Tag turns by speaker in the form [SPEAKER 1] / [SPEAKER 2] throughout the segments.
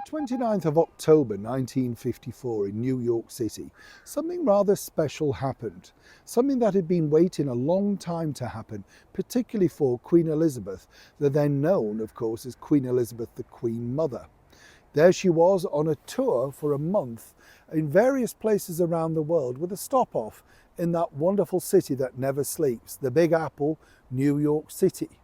[SPEAKER 1] 29th of October 1954 in New York City, something rather special happened. Something that had been waiting a long time to happen, particularly for Queen Elizabeth, the then known, of course, as Queen Elizabeth, the Queen Mother. There she was on a tour for a month in various places around the world with a stop off in that wonderful city that never sleeps, the Big Apple, New York City.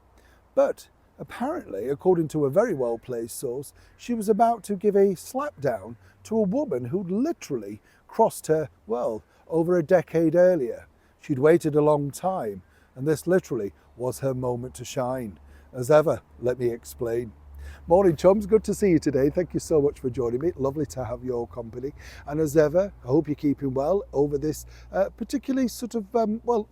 [SPEAKER 1] But apparently, according to a very well-placed source, she was about to give a slapdown to a woman who'd literally crossed her, well, over a decade earlier. She'd waited a long time, and this literally was her moment to shine. As ever, let me explain. Morning chums, good to see you today. Thank you so much for joining me. Lovely to have your company. And as ever, I hope you're keeping well over this particularly sort of,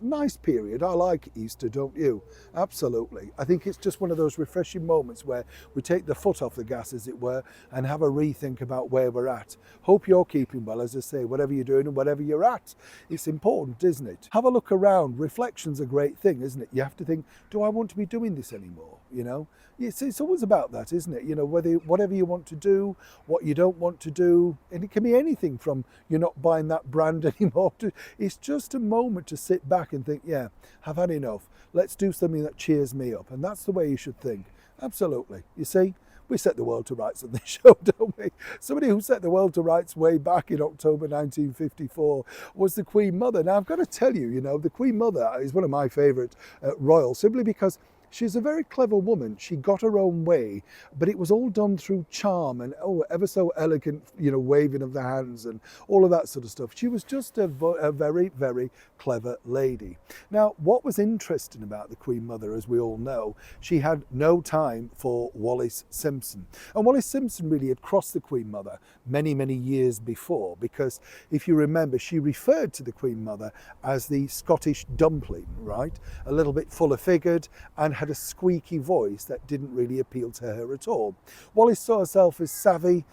[SPEAKER 1] nice period. I like Easter, don't you? Absolutely. I think it's just one of those refreshing moments where we take the foot off the gas, as it were, and have a rethink about where we're at. Hope you're keeping well, as I say, whatever you're doing and whatever you're at. It's important, isn't it? Have a look around. Reflection's a great thing, isn't it? You have to think, do I want to be doing this anymore? You know? It's always about that, isn't it? You know, whatever you want to do, what you don't want to do, and it can be anything from you're not buying that brand anymore to it's just a moment to sit back and think, yeah, I've had enough. Let's do something that cheers me up. And that's the way you should think. Absolutely. You see, we set the world to rights on this show, don't we? Somebody who set the world to rights way back in October 1954 was the Queen Mother. Now, I've got to tell you, the Queen Mother is one of my favourite royals, simply because she's a very clever woman. She got her own way, but it was all done through charm and ever so elegant, waving of the hands and all of that sort of stuff. She was just a very, very clever lady. Now, what was interesting about the Queen Mother, as we all know, she had no time for Wallace Simpson. And Wallace Simpson really had crossed the Queen Mother many, many years before, because if you remember, she referred to the Queen Mother as the Scottish dumpling, right? A little bit fuller-figured and had a squeaky voice that didn't really appeal to her at all. Wallis saw herself as savvy,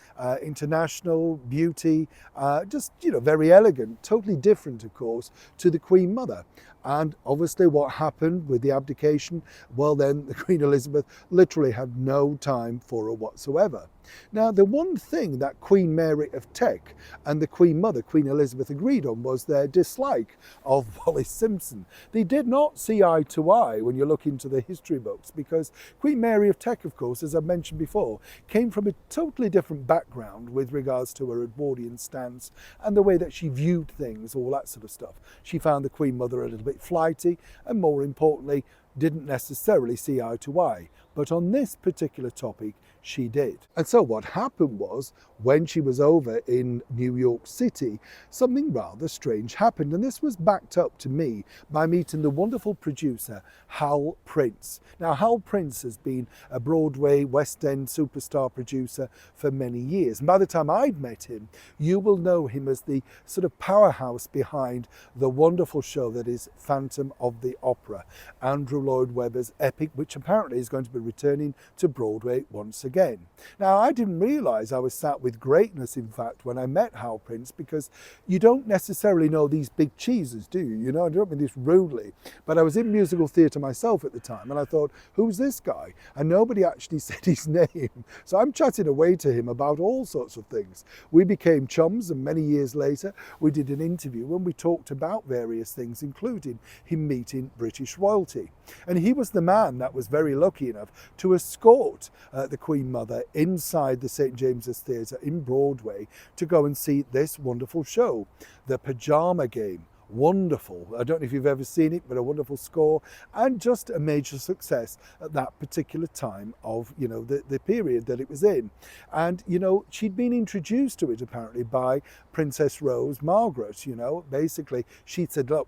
[SPEAKER 1] international, beauty, very elegant, totally different, of course, to the Queen Mother. And obviously what happened with the abdication, well then the Queen Elizabeth literally had no time for her whatsoever. Now, the one thing that Queen Mary of Teck and the Queen Mother, Queen Elizabeth, agreed on was their dislike of Wallace Simpson. They did not see eye to eye when you look into the history books, because Queen Mary of Teck, of course, as I mentioned before, came from a totally different background with regards to her Edwardian stance and the way that she viewed things, all that sort of stuff. She found the Queen Mother a little bit flighty and, more importantly, didn't necessarily see eye to eye. But on this particular topic, she did. And so what happened was, when she was over in New York City, something rather strange happened. And this was backed up to me by meeting the wonderful producer, Hal Prince. Now, Hal Prince has been a Broadway, West End superstar producer for many years. And by the time I'd met him, you will know him as the sort of powerhouse behind the wonderful show that is Phantom of the Opera, Andrew Lloyd Webber's epic, which apparently is going to be returning to Broadway once again. Now, I didn't realise I was sat with greatness, in fact, when I met Hal Prince, because you don't necessarily know these big cheeses, do you? I don't mean this rudely, but I was in musical theatre myself at the time, and I thought, who's this guy? And nobody actually said his name. So I'm chatting away to him about all sorts of things. We became chums, and many years later, we did an interview when we talked about various things, including him meeting British royalty. And he was the man that was very lucky enough to escort the Queen Mother inside the St. James's Theatre in Broadway to go and see this wonderful show, The Pajama Game. Wonderful. I don't know if you've ever seen it, but a wonderful score and just a major success at that particular time of, the period that it was in. And, she'd been introduced to it apparently by Princess Rose Margaret, basically she said, look,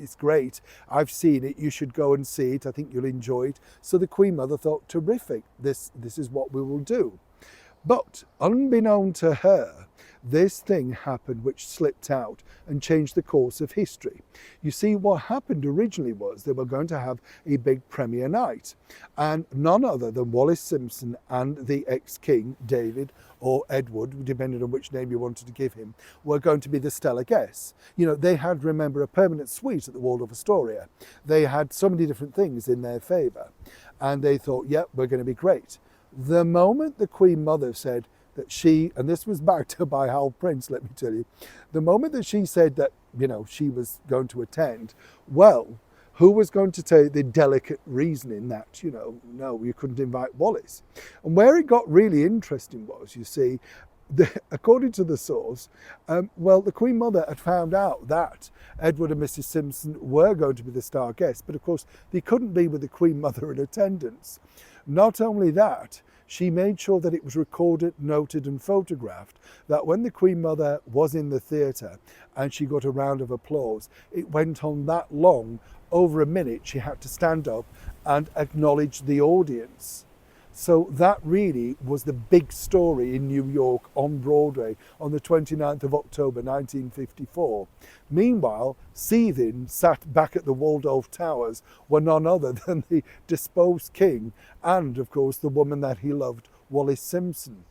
[SPEAKER 1] it's great. I've seen it. You should go and see it. I think you'll enjoy it. So the Queen Mother thought, terrific. This is what we will do. But unbeknown to her, this thing happened which slipped out and changed the course of history. You see, what happened originally was they were going to have a big premiere night, and none other than Wallace Simpson and the ex-king, David or Edward, depending on which name you wanted to give him, were going to be the stellar guests. They had, remember, a permanent suite at the Waldorf Astoria. They had so many different things in their favour, and they thought, yep, we're going to be great. The moment the Queen Mother said, that she, and this was backed up by Hal Prince, let me tell you, the moment that she said that, you know, she was going to attend, well, who was going to take the delicate reasoning that, you know, no, you couldn't invite Wallis? And where it got really interesting was, you see, according to the source, well, the Queen Mother had found out that Edward and Mrs. Simpson were going to be the star guests, but of course they couldn't be with the Queen Mother in attendance. Not only that, she made sure that it was recorded, noted and photographed, that when the Queen Mother was in the theatre and she got a round of applause, it went on that long, over a minute, she had to stand up and acknowledge the audience. So that really was the big story in New York on Broadway on the 29th of October 1954. Meanwhile, seething, sat back at the Waldorf Towers, were none other than the disposed king and, of course, the woman that he loved, Wallace Simpson.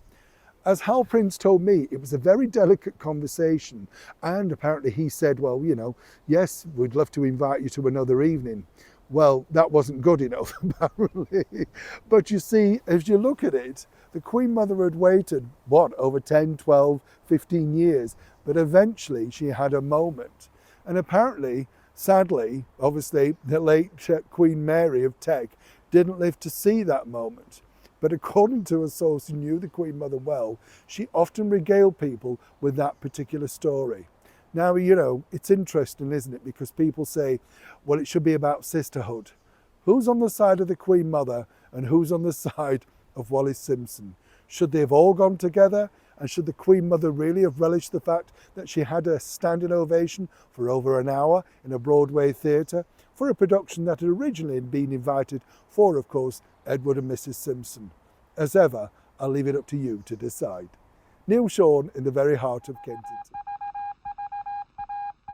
[SPEAKER 1] As Hal Prince told me, it was a very delicate conversation, and apparently he said, well, you know, yes, we'd love to invite you to another evening. Well, that wasn't good enough, apparently. But you see, as you look at it, the Queen Mother had waited, what, over 10, 12, 15 years, but eventually she had a moment. And apparently, sadly, obviously, the late Queen Mary of Tech didn't live to see that moment. But according to a source who knew the Queen Mother well, she often regaled people with that particular story. Now, you know, it's interesting, isn't it? Because people say, well, it should be about sisterhood. Who's on the side of the Queen Mother and who's on the side of Wallace Simpson? Should they have all gone together? And should the Queen Mother really have relished the fact that she had a standing ovation for over an hour in a Broadway theatre for a production that had originally been invited for, of course, Edward and Mrs. Simpson? As ever, I'll leave it up to you to decide. Neil Sean in the very heart of Kensington.